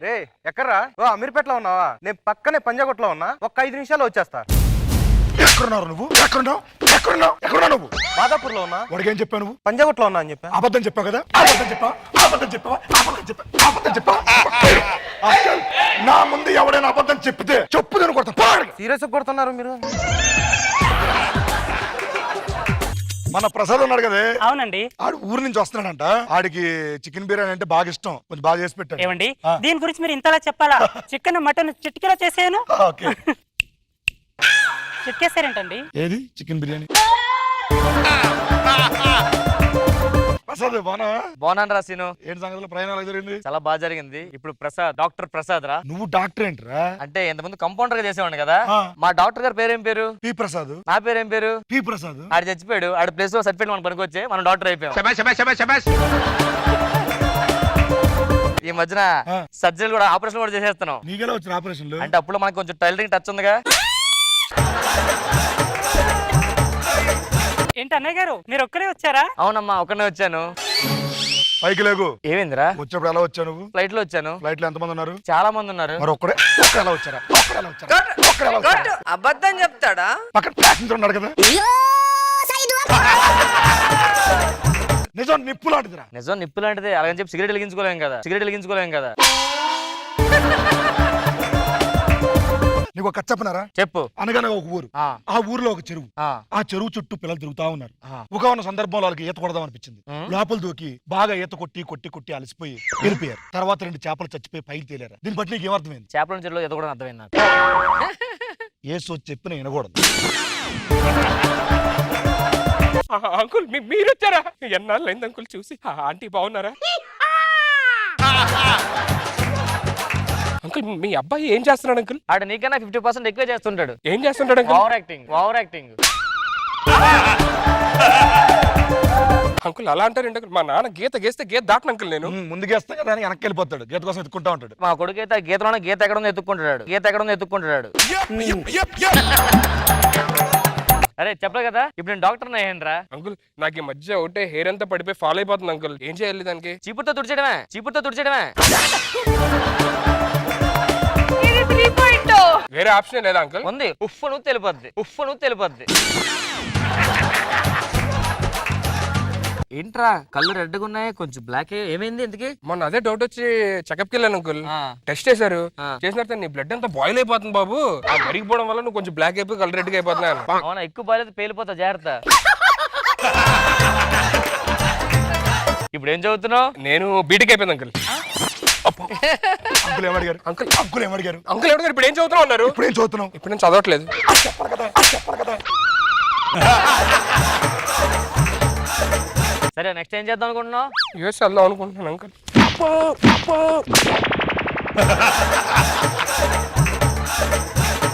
రే ఎక్కడ్రా? ఓ అమీర్పేటలో ఉన్నావా? నేను పక్కనే పంజాగుట్లో ఉన్నా, ఒక్క 5 నిమిషాల్లో వచ్చేస్తా. ఎక్కడున్నారు నువ్వు? ఎక్కడున్నావు నువ్వు? మాదాపూర్లో ఉన్నా. వాడికి ఏం చెప్పావు నువ్వు? పంజాగుట్లో ఉన్నా అని చెప్పా. అబద్ధం చెప్పావు కదా? అబద్ధం చెప్పా. నా ముందు ఎవడైనా అబద్ధం చెప్పితే చెప్పుదని కొడతా. సీరియస్ కొడుతున్నారు మీరు. మన ప్రసాద్ ఉన్నాడు కదా? అవునండి. ఆడు ఊరు నుంచి వస్తున్నాడంట. ఆడికి చికెన్ బిర్యానీ అంటే బాగా ఇష్టం, కొంచెం బాగా చేసి పెట్టాడు. ఏమండి దీని గురించి మీరు ఇంతలా చెప్పాలా? చికెన్ మటన్ చిటికెలో చేసాను. చిట్కేసారేంటండి? ఏది చికెన్ బిర్యానీ? ప్రసాద్ బాగున్నాను రా సీను. ఏంటి సంగతిలో ప్రయాణాలు జరిగింది? చాలా బాగా జరిగింది. ఇప్పుడు డాక్టర్ ప్రసాద్ రా. నువ్వు డాక్టర్ ఏంట్రా? అంటే ఇంతకుముందు కంపౌండర్ గా చేసేవాడు కదా. ఆ. మా డాక్టర్ గారు పేరేం పేరు? పి ప్రసాద్. నా పేరేం పేరు? పి ప్రసాద్. ఆడు చచ్చిపోయాడు. ఆడ ప్లేస్ లో సర్టిఫికేట్ మనకు పనికొచ్చే మనం డాక్టర్ అయిపోయాం. ఈ మధ్యన సర్జరీలు కూడా ఆపరేషన్ కూడా చేసేస్తున్నాం. నీకెలా వచ్చిన ఆపరేషన్లు? అంటే అప్పుడు మనకు కొంచెం టైలరింగ్ టచ్ ఉందిగా. ఏంటి అన్నయ్య గారు మీరు ఒక్కరే వచ్చారా? అవునమ్మా ఒక్కనే వచ్చాను. పైకి లేకు. ఏమైందిరా? వచ్చినప్పుడు ఎలా వచ్చావు నువ్వు? ఫ్లైట్ లో వచ్చాను. ఫ్లైట్ లో ఎంతమంది ఉన్నారు? చాలా మంది ఉన్నారు. మరి ఒక్కడే ఎలా వచ్చారా? అబద్ధం చెప్తాడా? పక్కన ప్యాసింజర్ ఉన్నాడు కదా? నిజం నిప్పు లాంటిదిరా. నిజం నిప్పు లాంటిది. అలాగని చెప్పి సిగరెట్ వెలిగించుకోలేం కదా. నీకు కథ చెప్పనారా? చెప్పు. అనగానే ఒక ఊరు, ఆ ఊర్లో ఒక చెరువు. ఆ చెరువు చుట్టూ పిల్లలు తిరుగుతా ఉన్నారు. ఒక సందర్భంలో వాళ్ళకి ఈత కొడదాం అనిపించింది. లోపల దూకి బాగా ఈత కొట్టి అలసిపోయి వెళ్ళిపోయారు. తర్వాత 2 చేపలు చచ్చిపోయి పైకి తేలారు. దీన్ని బట్టి నీకు ఏమర్థమైంది? చేపల చెరువులో ఈత కూడా అర్థమైంది నాకు. ఏసు చెప్పిన వినకూడదు. అంకుల్ మీరు వచ్చారా? ఎన్నాళ్ళు అయింది అంకుల్ చూసి. ఆంటీ బాగున్నారా? అంకుల్ మీ అబ్బాయి ఏం చేస్తున్నాడు అంకుల్? ఆడు నీకన్నా 50% ఎక్కువ చేస్తుంటాడు. ఏం చేస్తుంటాడు అంకుల్? Over acting. అంకుల్ అలా అంటారు అంకుల్. మా నాన్న గీత గీస్తే గీత దాటను అంకుల్. నేను ముందుకేస్తా కదా అని వెనక్కి వెళ్ళిపోతాడు. గీత కోసం ఎత్తుకుంటా ఉంటాడు. మా కొడుకు అయితే గీతలోనే గీత ఎక్కడుందో ఎత్తుక్కుంటాడు. అరే చెప్పలే కదా ఇప్పుడు నేను డాక్టర్ అయ్యానురా. అంకుల్ నాకు ఈ మధ్య ఒకటే హెయిర్ అంతా పడిపోయి ఫాలో అయిపోతుంది అంకుల్. ఏం చేయాలి దానికి? చీపురుతో తుడిచేయడమే. వేరే ఆప్షన్ లేదా అంకుల్? ఉంది. ఉఫ్ నువ్వు తెలిపొద్ది. ఏంట్రా కళ్ళు రెడ్గా ఉన్నాయి, కొంచెం బ్లాక్. ఏమైంది ఇంతకి? మొన్న అదే డౌట్ వచ్చి చెకప్కి వెళ్ళాను అంకుల్. టెస్ట్ చేశారు. చేసిన తర్వాత నీ బ్లడ్ అంతా బాయిల్ అయిపోతుంది బాబు. ఆ మరిగిపోవడం వల్ల నువ్వు కొంచెం బ్లాక్ అయిపోయి కలర్ రెడ్గా అయిపోతున్నాను. అవునా? ఎక్కువ బాగాలేదు, పేలిపోతా, జాగ్రత్త. ఇప్పుడు ఏం చదువుతున్నావు? నేను బీటెక్ అయిపోయింది అంకుల్. అంకుల్ ఏమడిగారు? అంకుల్ ఎవరు ఇప్పుడు ఏం చదువుతున్నావు అన్నారు? ఇప్పుడు ఏం చదువుతున్నావు? ఇప్పుడు నేను చదవట్లేదు. సరే నెక్స్ట్ ఏం చేద్దాం అనుకుంటున్నావు? యూఎస్ వెళ్దాం అనుకుంటున్నాను అంకుల్.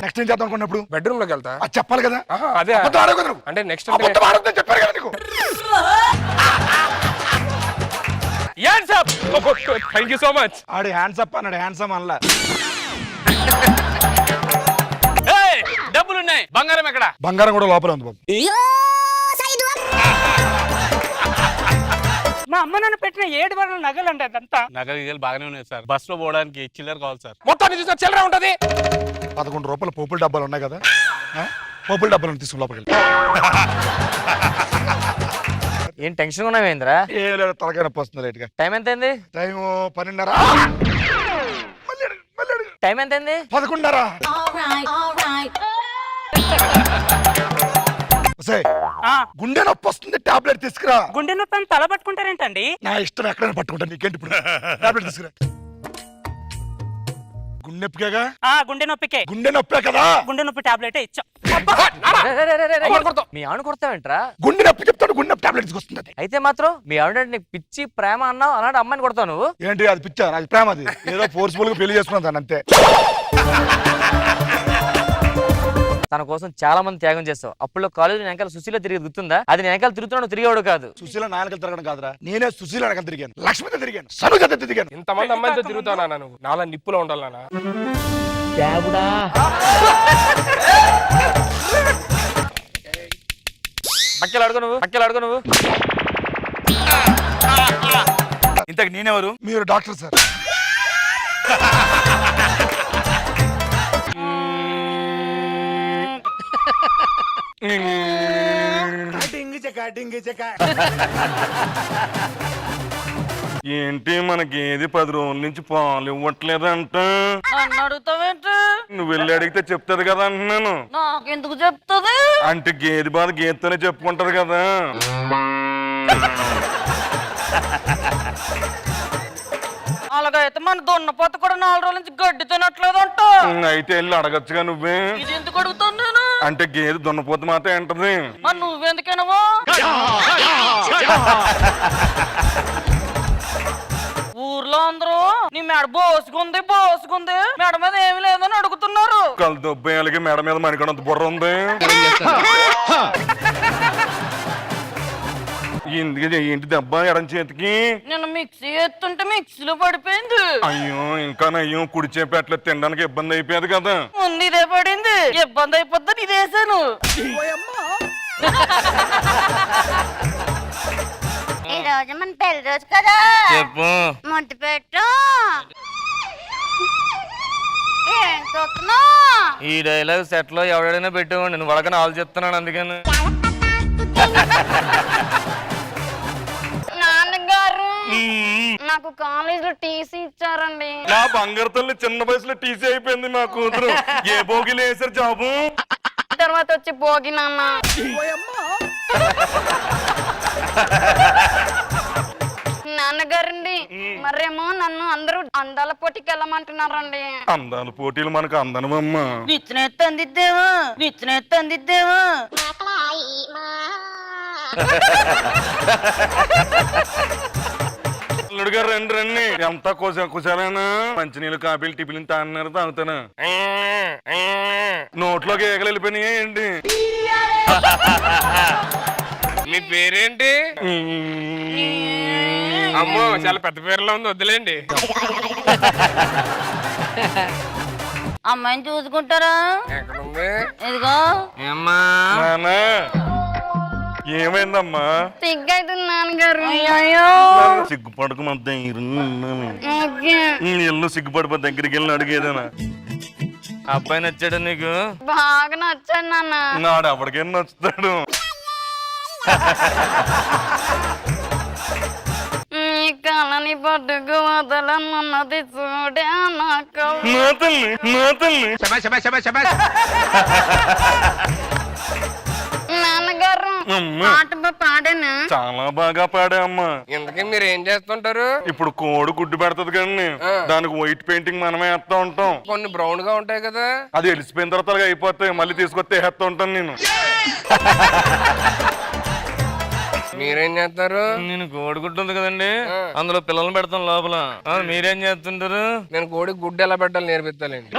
నెక్స్ట్ ఏం చేద్దాం అనుకున్నప్పుడు? బెడ్రూమ్ లోకి వెళ్తా. చెప్పాలి కదా? అదే అంటే నెక్స్ట్ చెప్పారు కదా నీకు. Thank you so much. Audi hands up అన్నాడు, హ్యాండ్సమ్ అనలా. డబ్బులున్నాయి, బంగారం ఎక్కడ? బంగారం కూడా లోపల ఉంది బాబు. మా అమ్మ నాన్న పెట్టిన 7 వారాల నగలు అంటే అదంతా. నగలు బాగానే ఉన్నాయి సార్. బస్ లో పోవడానికి చిల్లర కావాలి సార్. మొత్తాన్ని చూసిన చిల్లర ఉంటది. 11 రూపాయల పోపుల డబ్బాలు ఉన్నాయి కదా, పోపుల డబ్బాలను తీసుకుని లోపలికి. ఏం టెన్షన్ ఉన్నావేంద్రా? ఏం లేదు, తలకాయ నొప్పి వస్తుంది లైట్ గా. టైం ఎంత అయింది? టైం 12:30. టైం ఎంత అయింది? 11:30. గుండె నొప్పి వస్తుంది, టాబ్లెట్ తీసుకురా. గుండె నొప్పి అని తల పట్టుకుంటారేంటండి? నా ఇష్టం, ఎక్కడైనా పట్టుకుంటాను, నీకేంటి ఇప్పుడు? టాబ్లెట్ తీసుకురా. గుండె నొప్పిగా? గుండె నొప్పికే. గుండె నొప్పే కదా? గుండె నొప్పి టాబ్లెట్ ఇచ్చా. మీ ఆవిడ కొడతావేంట్రా? గుండె నొప్పి చెప్తాడు, గుండె నొప్పి టాబ్లెట్ తీసుకొస్తుంది. అయితే మాత్రం మీ ఆవిడ నీకు పిచ్చి ప్రేమ అన్నావు, అలాంటి అమ్మాయిని కొడతావు నువ్వు? ఏంటి అది పిచ్చా? అది ప్రేమ. అది ఏదో ఫోర్స్ఫుల్ గా పెళ్లి చేసుకున్నాను దాన్ని, అంతే. తన కోసం చాలా మంది త్యాగం చేస్తావు. అప్పుడు కాలేజీ వెనకాల సుశీల తిరిగి గుర్తుందా? అది నేను వెనకాల తిరుగుతున్నాడు, తిరిగేవాడు కాదు. సుశీల నాయనకలు తిరగడం కాదురా, నేనే సుశీల వెనకాల తిరిగాను, లక్ష్మితో తిరిగాను, సనుగత తిరిగాను. ఇంతమంది అమ్మాయితో తిరుగుతానా? నువ్వు నాలా నిప్పులో ఉండాలనా? పక్కలు అడుగు నువ్వు. ఇంతకు నేనెవరు? మీరు డాక్టర్ సార్. ఏంటి మనకి ఏది 10 రోజుల నుంచి పాలు ఇవ్వట్లేదంట. నన్ను అడుగుతావేంటి? నువ్వు వెళ్ళి అడిగితే చెప్తాది కదా అంటున్నాను. నాకెందుకు చెప్తుంది? అంటే గేదె బాధ గేదెతోనే చెప్పుకుంటది కదా. అలాగైతే మన దున్నపోత కూడా 4 రోజుల నుంచి గడ్డి తినట్లేదంట. అయితే వెళ్ళి అడగచ్చుగా నువ్వే. ఇది ఎందుకు అడుగుతాను నేను? అంటే గేదె దున్నపోతు మాత్రం ఏంటది. మరి నువ్వెందుకేనవా? ఊర్లో అందరూ నీ మెడ బోసుకుంది మెడ మీద ఏమి లేదని అడుగుతున్నారు. కళ్ళు దొబ్బేయాలకి మెడ మీద మణికడంత బుర్ర ఉంది. ఏంటి దెబ్బ ఎడం చేతికి? నేను మిక్సీ ఎత్తుంటే మిక్సీలో పడిపోయింది. అయ్యో ఇంకా నయ్యో కుడి చేపి అట్లా తినడానికి ఇబ్బంది అయిపోయేది కదా. ముందు ఇదే పడింది, ఇబ్బంది అయిపోద్దని ఇదేసాను. ఈ రోజు మన పెళ్లి రోజు కదా, చెప్పు. ముద్దు పెట్టు. ఏం చూస్తున్నావు? ఈ డైలాగ్ సెట్ లో ఎవడైనా పెట్టేవాడి, నువ్వు వడకని ఆలోచిస్తున్నాను అందుకని. నాన్నగారు నాకు కాలేజ్ లో టీసీ ఇచ్చారండి. నా బంగారు తల్లి చిన్న వయసులో టీసీ అయిపోయింది నా కూతురు. ఏ భోగిలు వేసారు జాబు? తర్వాత వచ్చి భోగి నాన్న. నాన్నగారండి మరేమో నన్ను అందరూ అందాల పోటీకి వెళ్ళమంటున్నారండి. అందాల పోటీలు మనకు అందనమమ్మా. నిచ్చినెత్తందిద్దేవా. అల్లుడు గారు రండి రండి. ఎంత కుశాలేనా? మంచినీళ్ళు కాపీలు టిఫిన్ తాగినారు తాగుతాను. నోట్లోకి ఏగలు వెళ్ళిపోయినాయి ఏంటి? మీ పేరేంటి? అమ్మో చాలా పెద్ద పేరులో ఉంది, వద్దులేండి. అమ్మాయిని చూసుకుంటారా? ఎక్కడుంది? ఇదిగో. నాన్నా ఏమైందమ్మా? సిగ్గైతుంది నాన్నగారు. సిగ్గుపడకు మన ఇల్లు సిగ్గుపడిపో దగ్గరికి వెళ్ళి అడిగేదేనా? అబ్బాయి నచ్చాడు నీకు? బాగా నచ్చాడు నాన్న. నాడు ఎవరికైనా నచ్చుతాడు. నీ కళని పట్టుకు వదలన్నది చూడే నాకు. నా తల్లి నాన్నగారు పాట పాడాను. చాలా బాగా పాడా అమ్మా. ఇంతకీ మీరు ఏం చేస్తుంటారు? ఇప్పుడు కోడి గుడ్డు పెడతది కానీ దానికి వైట్ పెయింటింగ్ మనమే వేస్తా ఉంటాం. కొన్ని బ్రౌన్ గా ఉంటాయి కదా, అది వెలిసిపోయిన తర్వాత అలాగే అయిపోతాయి. మళ్ళీ తీసుకొస్తే వేస్తా ఉంటాను నేను. మీరేం చేస్తారు? నేను కోడిగుడ్డు ఉంది కదండి, అందులో పిల్లల్ని పెడతాం లోపల. మీరేం చేస్తుంటారు? నేను కోడి గుడ్డు ఎలా పెట్టాలి నేర్పిస్తానండి.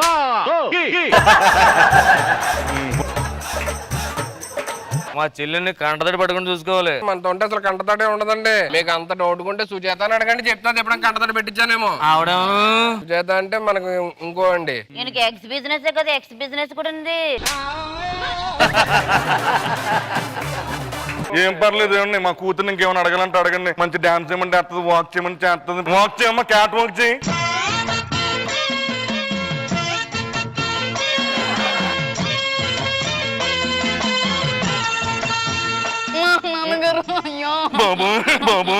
మా చెల్లెల్ని కంటతడి పట్టుకుని చూసుకోవాలి. మనతో ఉంటే అసలు కంటతడే ఉండదండి. మీకు అంత డౌట్ ఉంటే సుజాత అని అడగండి, చెప్తాను. ఎప్పుడైనా కంటతడి పెట్టించానేమో. ఆవిడేమో సుజాత అంటే మనకు ఇంకో అండి. ఈయనకి ఎక్స్ బిజినెస్ కదా, ఎక్స్ బిజినెస్ కూడా ఉంది. ఏం పర్లేదు ఏమండి, మా కూతురు ఇంకేమైనా అడగాలంటే అడగండి. మంచి డాన్స్ చేయమంటే చేస్తుంది, వాక్ చేయమని చేస్తుంది. వాక్ చేయమ్మా, క్యాట్ వాక్ చేయి. నాన్నగారు అయ్యో బాబు బాబు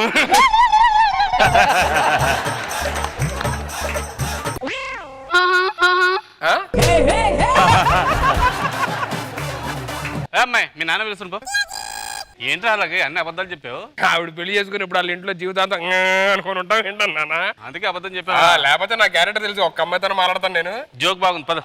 అమ్మాయి మీ నాన్న పిలుస్తుంపో. ఏంట్రా అలాగే అన్ని అబద్ధాలు చెప్పావు? ఆవిడ పెళ్లి చేసుకుని ఇప్పుడు వాళ్ళ ఇంట్లో జీవితాంతం అనుకుని ఉంటాం ఏంటన్నా. అందుకే అబద్ధం చెప్పావు. లేకపోతే నా క్యారెక్టర్ తెలిసి ఒక్క అమ్మాయితో మాట్లాడతాను నేను. జోక్ బాగుంది పద.